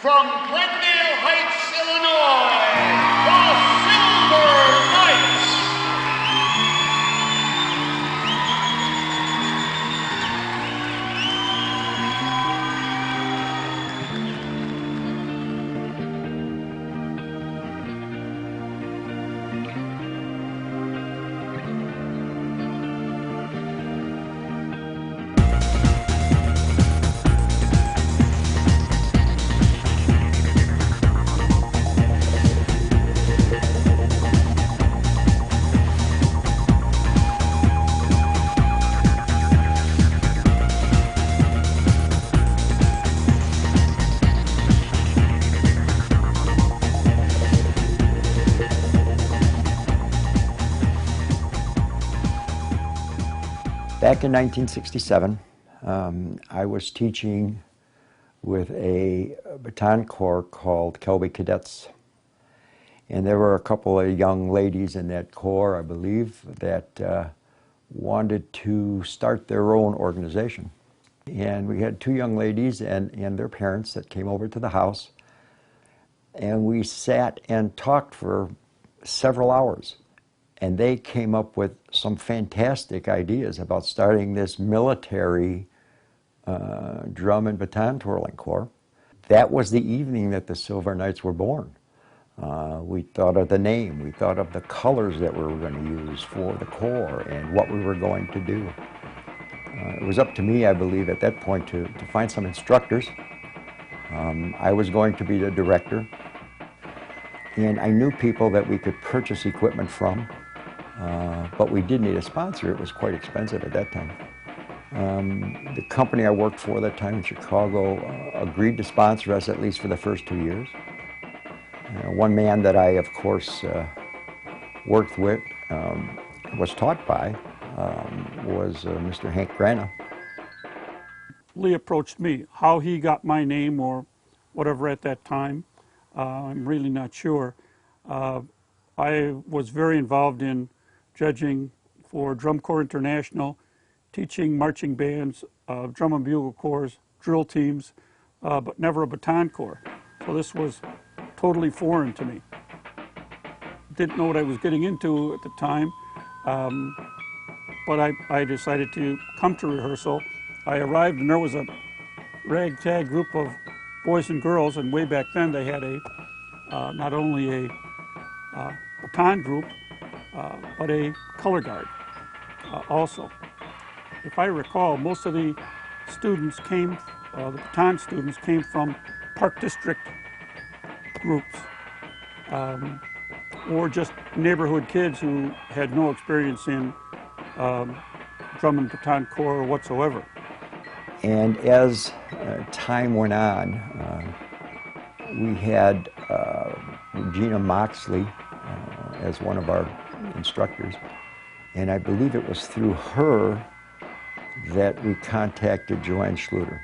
from Glendale Heights, Illinois, the Silver Knights. Back in 1967, I was teaching with a baton corps called Kelby Cadets. And there were a couple of young ladies in that corps, I believe, that wanted to start their own organization. And we had two young ladies and their parents that came over to the house. And we sat and talked for several hours. And they came up with some fantastic ideas about starting this military drum and baton twirling corps. That was the evening that the Silver Knights were born. We thought of the name, we thought of the colors that we were going to use for the corps and what we were going to do. It was up to me, I believe, at that point to find some instructors. I was going to be the director, and I knew people that we could purchase equipment from. But we did need a sponsor. It was quite expensive at that time. The company I worked for at that time in Chicago agreed to sponsor us at least for the first 2 years. One man that I, of course, worked with, was taught by, was Mr. Hank Grana. Lee approached me. How he got my name or whatever at that time, I'm really not sure. I was very involved in judging for Drum Corps International, teaching marching bands, drum and bugle corps, drill teams, but never a baton corps. So this was totally foreign to me. Didn't know what I was getting into at the time, but I decided to come to rehearsal. I arrived and there was a ragtag group of boys and girls, and way back then they had not only a baton group, but a color guard also. If I recall, most of the students came, the baton students came from Park District groups, or just neighborhood kids who had no experience in drum and baton corps whatsoever. And as time went on, we had Regina Moxley as one of our instructors, and I believe it was through her that we contacted Joanne Schluter.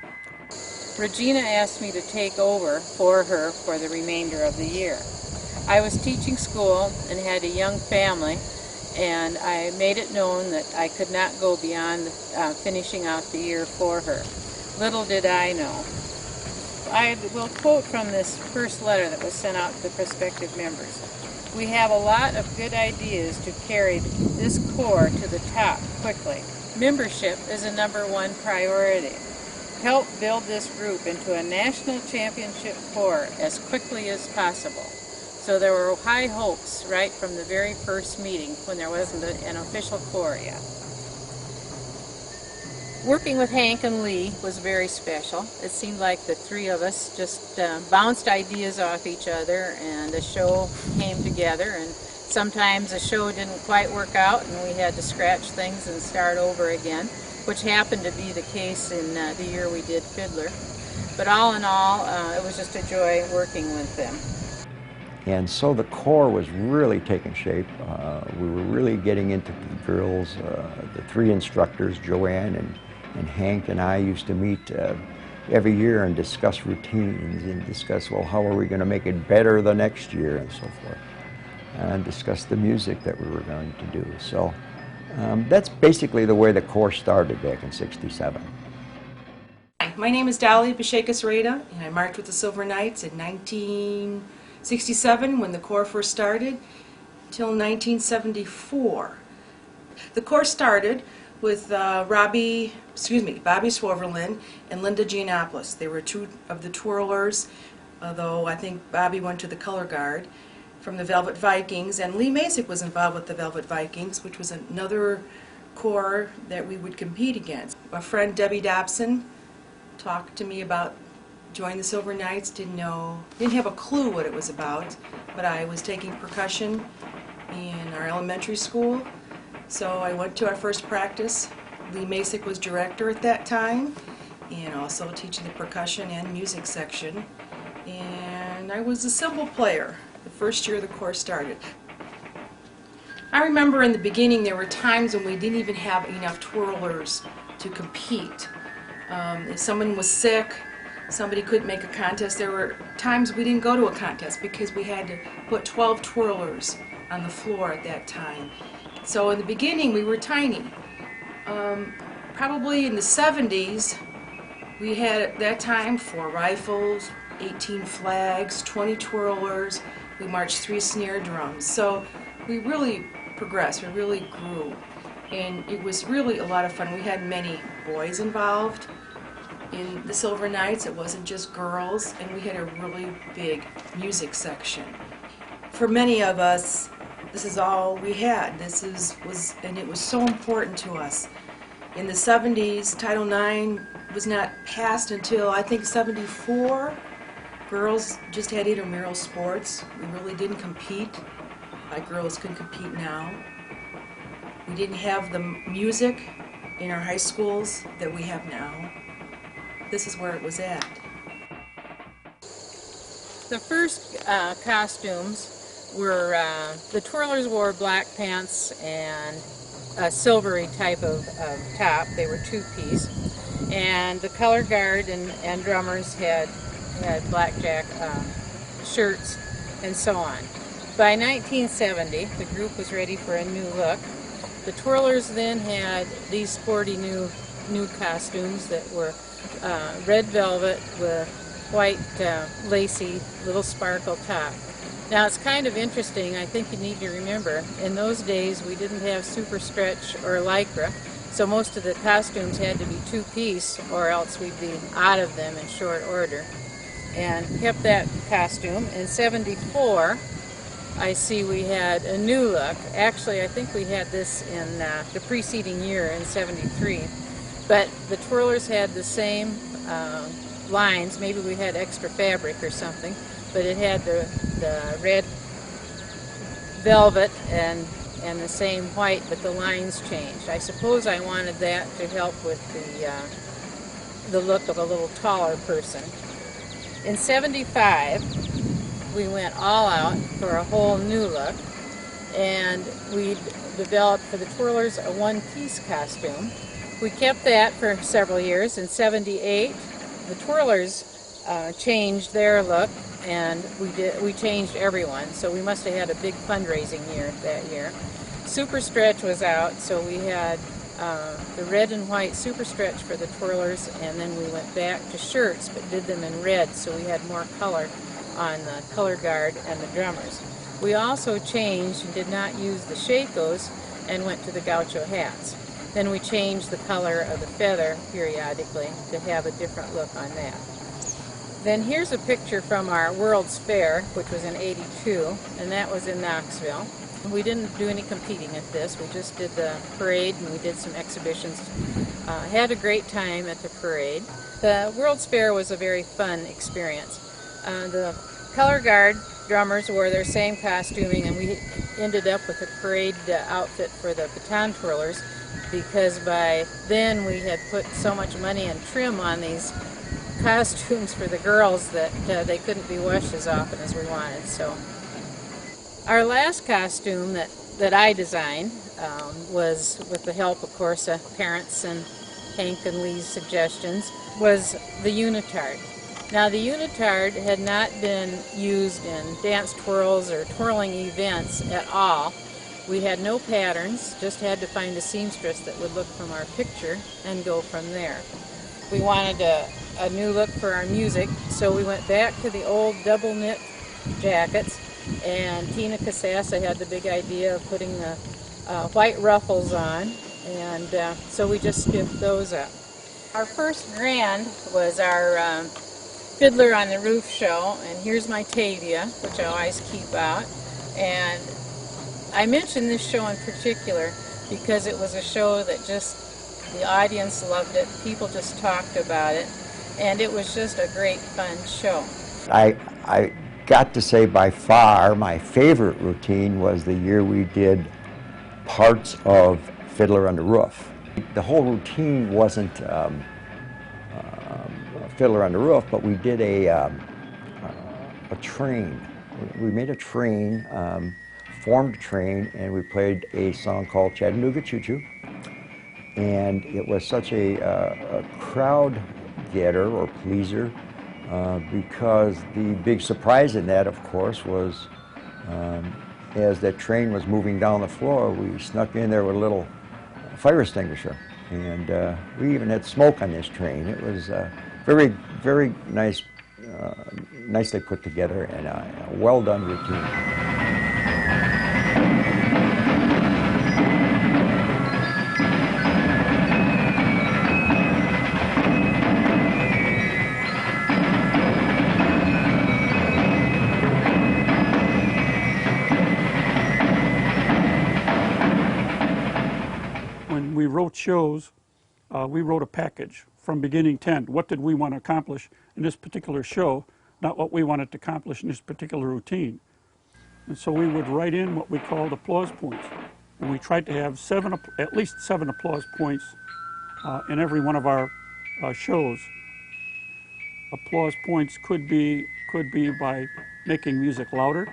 Regina asked me to take over for her for the remainder of the year. I was teaching school and had a young family, and I made it known that I could not go beyond finishing out the year for her. Little did I know. I will quote from this first letter that was sent out to the prospective members. We have a lot of good ideas to carry this corps to the top quickly. Membership is a #1 priority. Help build this group into a national championship corps as quickly as possible. So there were high hopes right from the very first meeting when there wasn't an official corps yet. Working with Hank and Lee was very special. It seemed like the three of us just bounced ideas off each other, and the show came together. And sometimes the show didn't quite work out and we had to scratch things and start over again, which happened to be the case in the year we did Fiddler. But all in all, it was just a joy working with them. And so the corps was really taking shape. We were really getting into the drills. The three instructors, Joanne and Hank and I, used to meet every year and discuss routines and discuss, well, how are we going to make it better the next year and so forth, and discuss the music that we were going to do. So that's basically the way the corps started back in '67. My name is Dolly Bishakas Rada, and I marched with the Silver Knights in 1967 when the Corps first started, till 1974. The Corps started with Bobby Swaverlin and Linda Giannopoulos. They were two of the twirlers, although I think Bobby went to the color guard, from the Velvet Vikings, and Lee Masick was involved with the Velvet Vikings, which was another corps that we would compete against. A friend, Debbie Dobson, talked to me about joining the Silver Knights. Didn't have a clue what it was about, but I was taking percussion in our elementary school, so I went to our first practice. Lee Masick was director at that time, and also teaching the percussion and music section, and I was a cymbal player the first year the Corps started. I remember in the beginning there were times when we didn't even have enough twirlers to compete. If someone was sick, somebody couldn't make a contest, there were times we didn't go to a contest because we had to put 12 twirlers on the floor at that time. So in the beginning we were tiny. Probably in the 70s we had at that time 4 rifles, 18 flags, 20 twirlers. We marched 3 snare drums. So we really progressed, we really grew. And it was really a lot of fun. We had many boys involved in the Silver Knights. It wasn't just girls, and we had a really big music section. For many of us, this is all we had. And it was so important to us. In the 70s, Title IX was not passed until I think 74. Girls just had intramural sports. We really didn't compete like girls can compete now. We didn't have the music in our high schools that we have now. This is where it was at. The first costumes were, the twirlers wore black pants and a silvery type of top. They were 2-piece. And the color guard and drummers had blackjack shirts and so on. By 1970, the group was ready for a new look. The twirlers then had these sporty new costumes that were red velvet with white lacy little sparkle top. Now it's kind of interesting, I think you need to remember, in those days we didn't have super stretch or lycra, so most of the costumes had to be 2-piece or else we'd be out of them in short order. And kept that costume. In 74, I see we had a new look. Actually, I think we had this in the preceding year in 73. But the twirlers had the same lines. Maybe we had extra fabric or something. But it had the red velvet and the same white, but the lines changed. I suppose I wanted that to help with the look of a little taller person. In 75, we went all out for a whole new look, and we developed for the twirlers a 1-piece costume. We kept that for several years. In 78, the twirlers changed their look, and we changed everyone, so we must have had a big fundraising year that year. Super Stretch was out, so we had the red and white Super Stretch for the twirlers, and then we went back to shirts but did them in red, so we had more color on the color guard and the drummers. We also changed and did not use the shakos and went to the gaucho hats. Then we changed the color of the feather periodically to have a different look on that. Then here's a picture from our World's Fair, which was in '82, and that was in Knoxville. We didn't do any competing at this. We just did the parade and we did some exhibitions. Had a great time at the parade. The World's Fair was a very fun experience. The color guard drummers wore their same costuming, and we ended up with a parade outfit for the baton twirlers because by then we had put so much money and trim on these costumes for the girls that they couldn't be washed as often as we wanted. So our last costume that I designed was, with the help, of course, of parents and Hank and Lee's suggestions, was the unitard. Now, the unitard had not been used in dance twirls or twirling events at all. We had no patterns, just had to find a seamstress that would look from our picture and go from there. We wanted to a new look for our music, so we went back to the old double knit jackets, and Tina Casassa had the big idea of putting the white ruffles on, and so we just skipped those up. Our first grand was our Fiddler on the Roof show, and here's my Tavia, which I always keep out. And I mention this show in particular because it was a show that just, the audience loved it, people just talked about it, and it was just a great fun show. I got to say by far my favorite routine was the year we did parts of Fiddler on the Roof. The whole routine wasn't Fiddler on the Roof, but we did a train. We made a train, formed a train, and we played a song called Chattanooga Choo Choo. And it was such a crowd getter or pleaser because the big surprise in that, of course, was as that train was moving down the floor, we snuck in there with a little fire extinguisher. And we even had smoke on this train. It was very, very nice, nicely put together, and a well done routine. When we wrote shows, we wrote a package from beginning to end. What did we want to accomplish in this particular show, not what we wanted to accomplish in this particular routine. And so we would write in what we called applause points. And we tried to have at least seven applause points in every one of our shows. Applause points could be by making music louder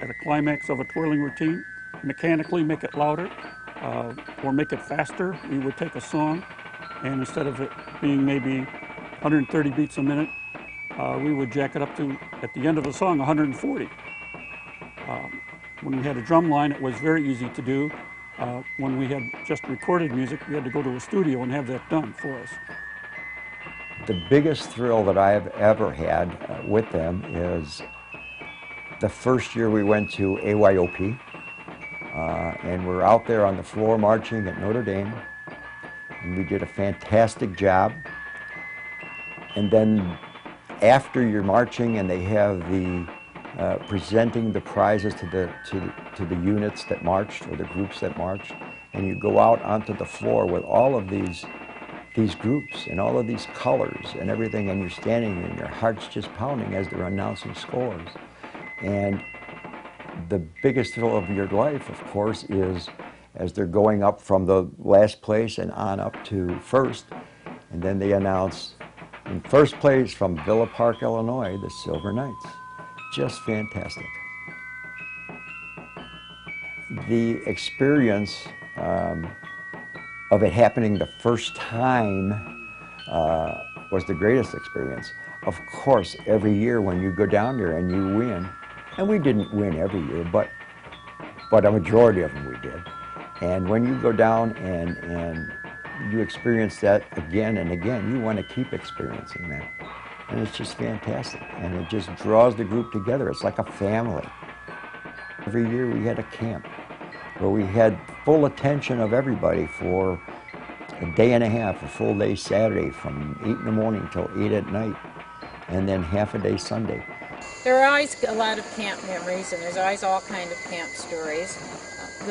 at a climax of a twirling routine, mechanically make it louder, or make it faster. We would take a song, and instead of it being maybe 130 beats a minute, we would jack it up to, at the end of the song, 140. When we had a drum line, it was very easy to do. When we had just recorded music, we had to go to a studio and have that done for us. The biggest thrill that I have ever had with them is the first year we went to AYOP, and we're out there on the floor marching at Notre Dame, and we did a fantastic job. And then after you're marching and they have the presenting the prizes to the units that marched or the groups that marched, and you go out onto the floor with all of these groups and all of these colors and everything, and you're standing and your heart's just pounding as they're announcing scores. And the biggest thrill of your life, of course, is as they're going up from the last place and on up to first, and then they announce in first place from Villa Park, Illinois, the Silver Knights. Just fantastic. The experience of it happening the first time was the greatest experience. Of course, every year when you go down there and you win, and we didn't win every year, but a majority of them we did. And when you go down and you experience that again and again, you want to keep experiencing that. And it's just fantastic. And it just draws the group together. It's like a family. Every year we had a camp where we had full attention of everybody for a day and a half, a full day Saturday from 8 in the morning till 8 at night, and then half a day Sunday. There are always a lot of camp memories, and there's always all kinds of camp stories.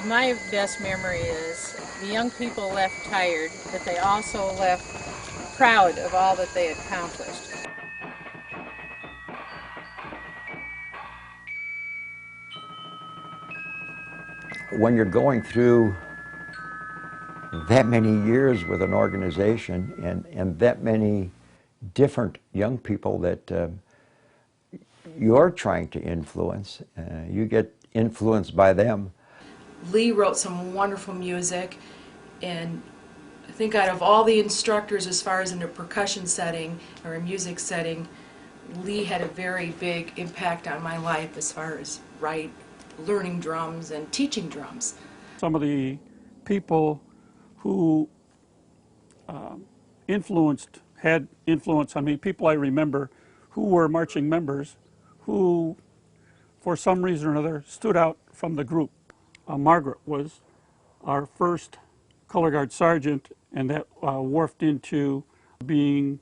My best memory is the young people left tired, but they also left proud of all that they accomplished. When you're going through that many years with an organization and that many different young people that you're trying to influence, you get influenced by them. Lee wrote some wonderful music, and I think out of all the instructors as far as in a percussion setting or a music setting, Lee had a very big impact on my life as far as learning drums and teaching drums. Some of the people who influenced had influence on me, people I remember who were marching members who, for some reason or another, stood out from the group. Margaret was our first color guard sergeant, and that morphed into being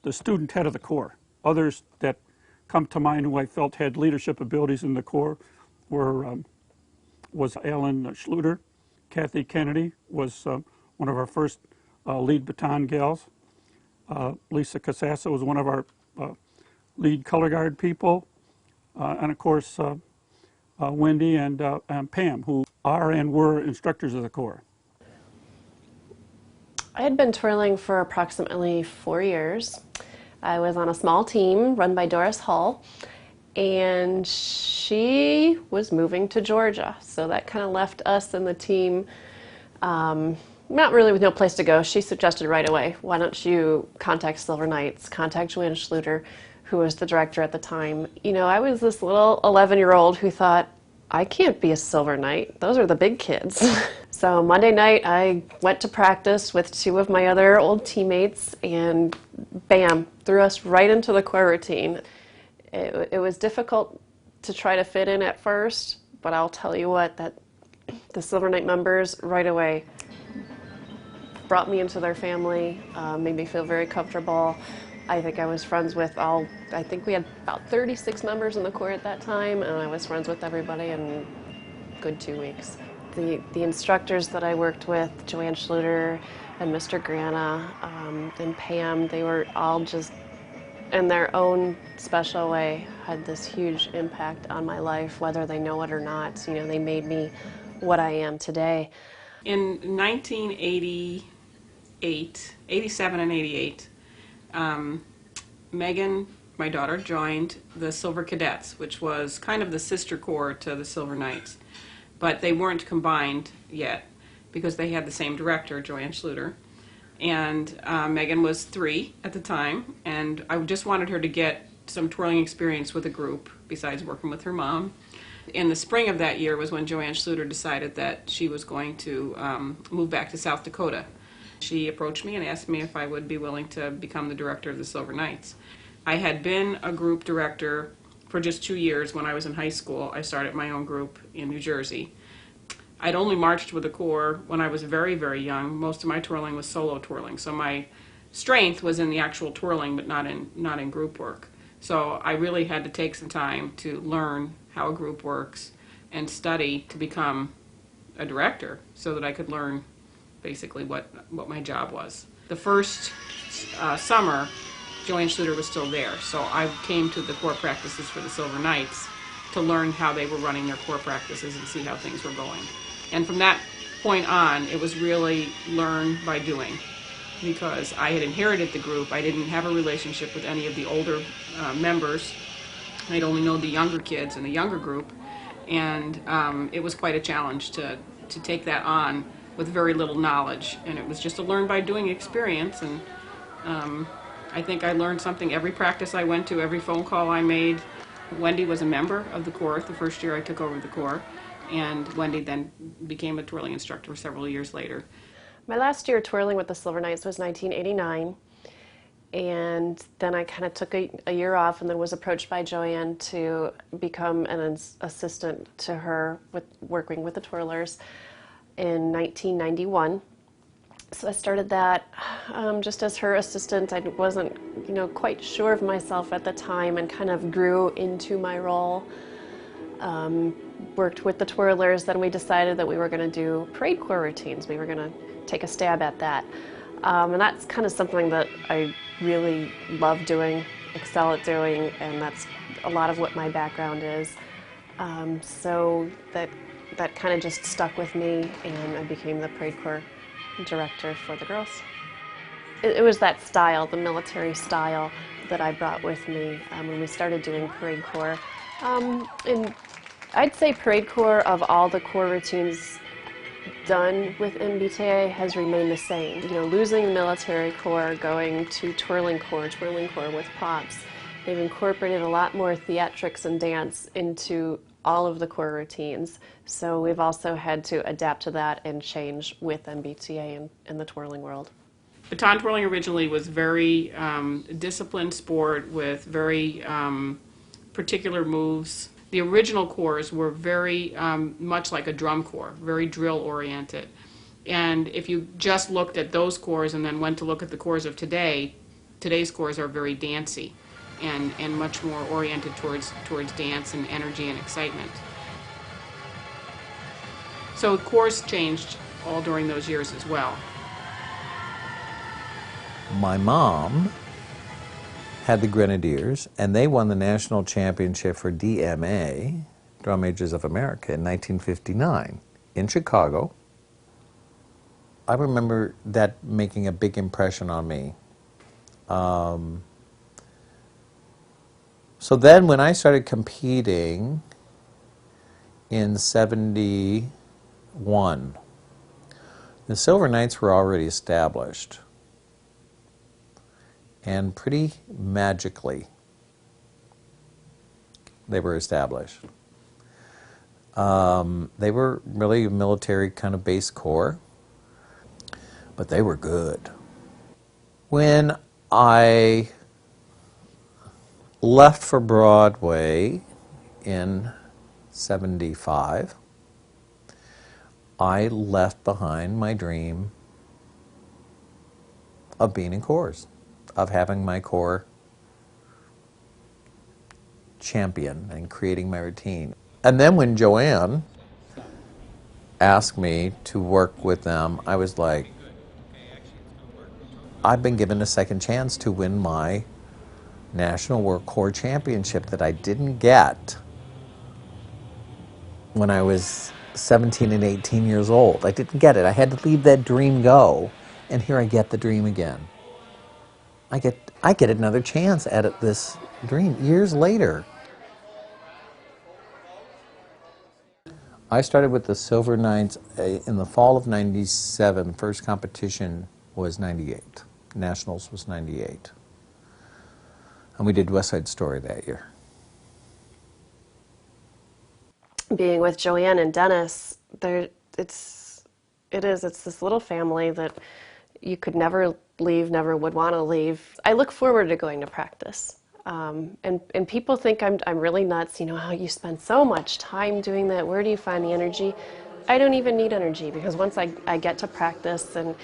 the student head of the Corps. Others that come to mind who I felt had leadership abilities in the Corps was Ellen Schluter. Kathy Kennedy was one of our first lead baton gals. Lisa Casassa was one of our lead color guard people. And of course, Wendy and Pam, who are and were instructors of the Corps. I had been twirling for approximately 4 years. I was on a small team run by Doris Hull, and she was moving to Georgia. So that kind of left us and the team not really with no place to go. She suggested right away, why don't you contact Silver Knights, contact Joanne Schluter, who was the director at the time. You know, I was this little 11-year-old who thought, I can't be a Silver Knight. Those are the big kids. So Monday night, I went to practice with 2 of my other old teammates, and bam, threw us right into the Corps routine. It was difficult to try to fit in at first, but I'll tell you what, that the Silver Knight members right away brought me into their family, made me feel very comfortable. I think I was friends with I think we had about 36 members in the Corps at that time, and I was friends with everybody in a good 2 weeks. The instructors that I worked with, Joanne Schluter and Mr. Grana and Pam, they were all just, in their own special way, had this huge impact on my life, whether they know it or not. You know, they made me what I am today. In 1988, 87 and 88, Megan, my daughter, joined the Silver Cadets, which was kind of the sister corps to the Silver Knights. But they weren't combined yet because they had the same director, Joanne Schluter. And Megan was 3 at the time, and I just wanted her to get some twirling experience with a group besides working with her mom. In the spring of that year was when Joanne Schluter decided that she was going to move back to South Dakota. She approached me and asked me if I would be willing to become the director of the Silver Knights. I had been a group director for just 2 years. When I was in high school, I started my own group in New Jersey. I'd only marched with the Corps when I was very, very young. Most of my twirling was solo twirling, so my strength was in the actual twirling, but not in group work. So I really had to take some time to learn how a group works and study to become a director so that I could learn basically what my job was. The first summer, Joanne Schluter was still there, so I came to the Corps practices for the Silver Knights to learn how they were running their Corps practices and see how things were going. And from that point on, it was really learn by doing, because I had inherited the group. I didn't have a relationship with any of the older members. I'd only known the younger kids in the younger group, and it was quite a challenge to take that on with very little knowledge. And it was just a learn by doing experience, and I think I learned something every practice I went to, every phone call I made. Wendy was a member of the Corps the first year I took over the Corps, and Wendy then became a twirling instructor several years later. My last year twirling with the Silver Knights was 1989, and then I kind of took a year off and then was approached by Joanne to become an assistant to her with working with the twirlers in 1991. So I started that just as her assistant. I wasn't, quite sure of myself at the time, and kind of grew into my role. Worked with the twirlers. Then we decided that we were going to do parade corps routines. We were going to take a stab at that. And that's kind of something that I really love doing, excel at doing, and that's a lot of what my background is. So that kind of just stuck with me, and I became the parade corps director for the girls. It was that style, the military style, that I brought with me when we started doing parade corps. And I'd say parade corps, of all the corps routines done with MBTA, has remained the same. Losing the military corps, going to twirling corps with props. They've incorporated a lot more theatrics and dance into all of the corps routines. So we've also had to adapt to that and change with MBTA in the twirling world. Baton twirling originally was very disciplined sport with very particular moves. The original corps were very much like a drum corps, very drill oriented. And if you just looked at those corps and then went to look at the corps of today, today's corps are very dancey and much more oriented towards dance and energy and excitement. So corps changed all during those years as well. My mom had the Grenadiers, and they won the national championship for DMA, Drum Majors of America, in 1959 in Chicago. I remember that making a big impression on me. So then when I started competing in 71, the Silver Knights were already established. And pretty magically, they were established. They were really a military kind of base corps, but they were good. When I left for Broadway in 75, I left behind my dream of being in corps, of having my corps champion and creating my routine. And then when Joanne asked me to work with them, I was like, I've been given a second chance to win my National World Corps Championship that I didn't get when I was 17 and 18 years old. I didn't get it. I had to leave that dream go, and here I get the dream again. I get another chance at this dream years later. I started with the Silver Knights in the fall of 97. First competition was 98. Nationals was 98. And we did West Side Story that year. Being with Joanne and Dennis, it's this little family that you could never leave, never would want to leave. I look forward to going to practice. And people think I'm really nuts, you know, how you spend so much time doing that, where do you find the energy? I don't even need energy, because once I get to practice and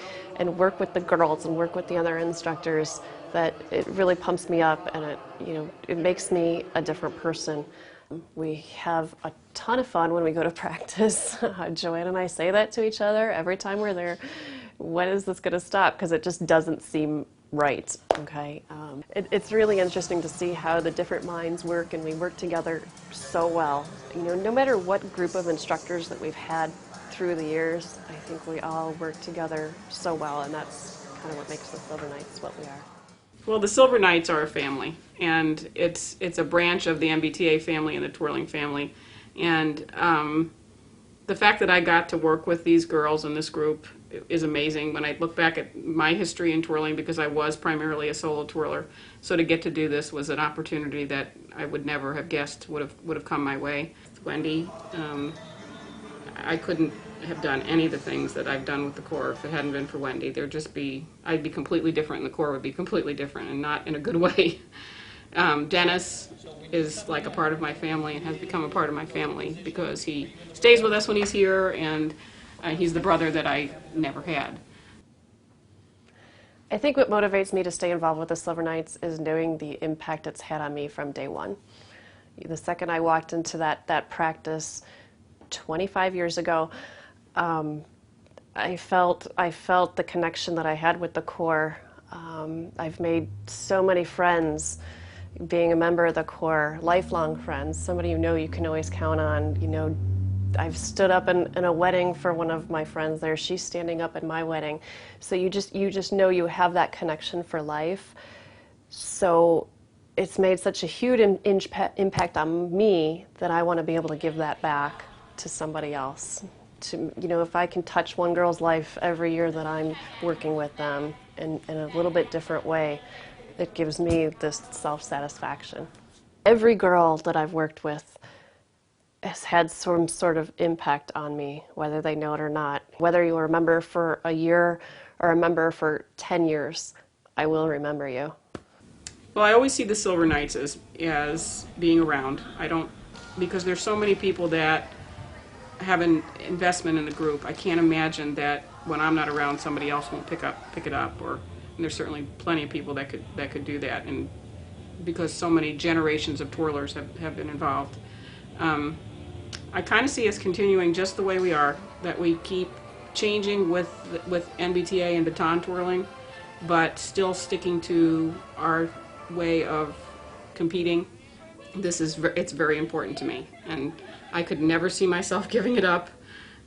work with the girls and work with the other instructors, that it really pumps me up, and it makes me a different person. We have a ton of fun when we go to practice. Joanne and I say that to each other every time we're there. When is this going to stop? Because it just doesn't seem right. Okay, it's really interesting to see how the different minds work, and we work together so well. You know, no matter what group of instructors that we've had through the years, I think we all work together so well, and that's kind of what makes the Silver Knights what we are. Well, the Silver Knights are a family, and it's a branch of the MBTA family and the twirling family. And the fact that I got to work with these girls in this group is amazing when I look back at my history in twirling, because I was primarily a solo twirler. So to get to do this was an opportunity that I would never have guessed would have come my way. Wendy, I couldn't have done any of the things that I've done with the Corps if it hadn't been for Wendy. I'd be completely different, and the Corps would be completely different, and not in a good way. Dennis is like a part of my family and has become a part of my family because he stays with us when he's here, and he's the brother that I never had. I think what motivates me to stay involved with the Silver Knights is knowing the impact it's had on me from day one. The second I walked into that practice 25 years ago, I felt the connection that I had with the Corps. I've made so many friends being a member of the Corps, lifelong friends, somebody you can always count on. You know, I've stood up in a wedding for one of my friends there. She's standing up at my wedding. So you just know you have that connection for life. So it's made such a huge impact on me that I want to be able to give that back to somebody else. If I can touch one girl's life every year that I'm working with them in a little bit different way, it gives me this self-satisfaction. Every girl that I've worked with has had some sort of impact on me, whether they know it or not. Whether you were a member for a year or a member for 10 years, I will remember you. Well, I always see the Silver Knights as being around. I don't, because there's so many people that have an investment in the group. I can't imagine that when I'm not around, somebody else won't pick it up. Or and there's certainly plenty of people that could do that. And because so many generations of twirlers have been involved, I kind of see us continuing just the way we are. That we keep changing with NBTA and baton twirling, but still sticking to our way of competing. It's very important to me, and I could never see myself giving it up,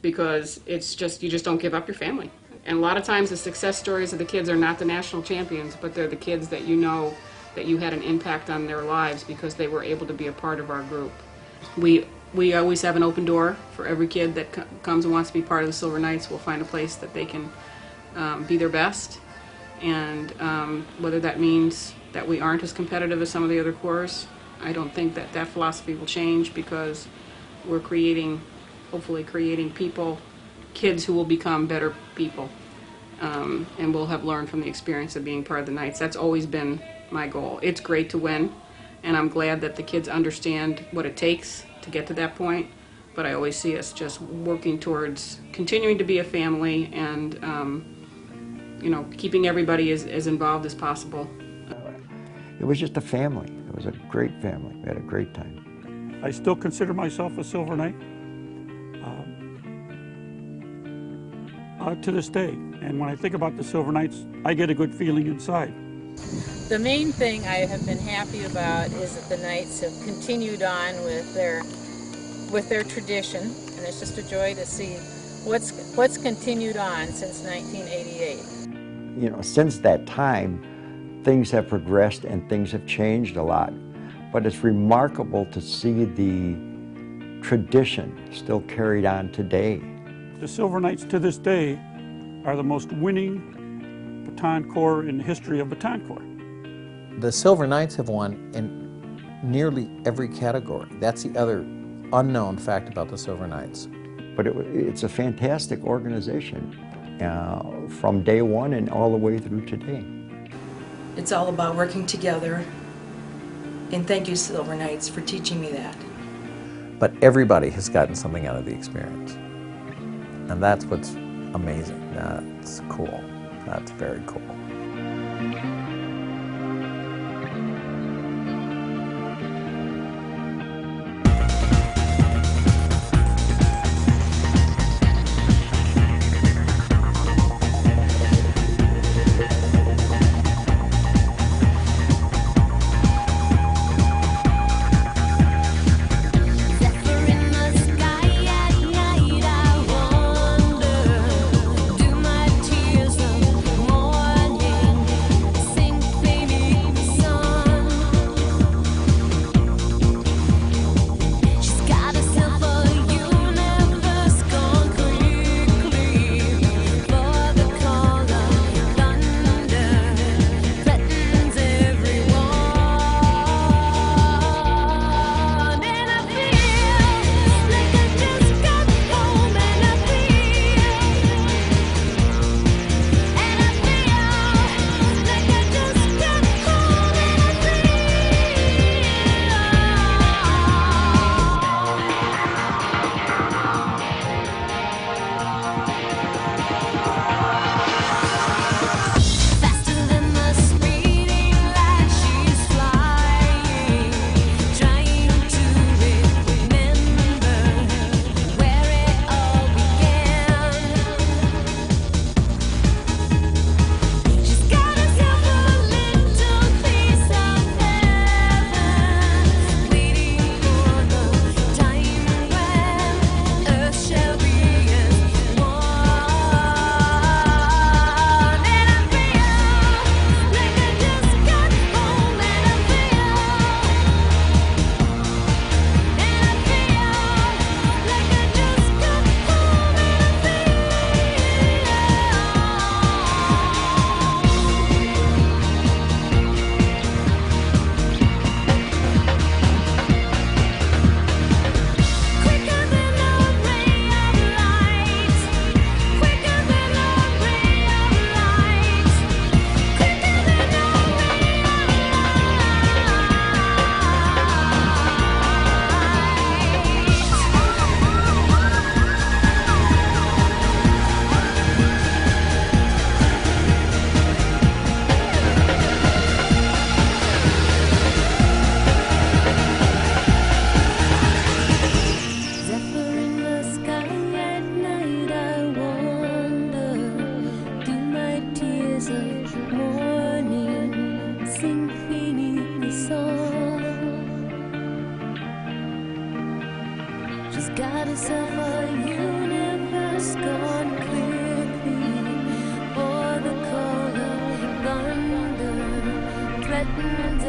because it's just, you just don't give up your family. And a lot of times the success stories of the kids are not the national champions, but they're the kids that you know that you had an impact on their lives because they were able to be a part of our group. We always have an open door for every kid that comes and wants to be part of the Silver Knights. We'll find a place that they can be their best, and whether that means that we aren't as competitive as some of the other corps, I don't think that philosophy will change, because we're hopefully creating kids who will become better people, and will have learned from the experience of being part of the Knights. That's always been my goal. It's great to win, and I'm glad that the kids understand what it takes to get to that point, but I always see us just working towards continuing to be a family and keeping everybody as involved as possible. It was just a family. It was a great family. We had a great time. I still consider myself a Silver Knight to this day. And when I think about the Silver Knights, I get a good feeling inside. The main thing I have been happy about is that the Knights have continued on with their tradition, and it's just a joy to see what's continued on since 1988. Since that time, things have progressed and things have changed a lot. But it's remarkable to see the tradition still carried on today. The Silver Knights to this day are the most winning baton corps in the history of baton corps. The Silver Knights have won in nearly every category. That's the other unknown fact about the Silver Knights. But it's a fantastic organization from day one and all the way through today. It's all about working together, and thank you, Silver Knights, for teaching me that. But everybody has gotten something out of the experience. And that's what's amazing. That's cool. That's very cool. Do my tears of morning Skies of a universe gone quickly, or the call of thunder threatened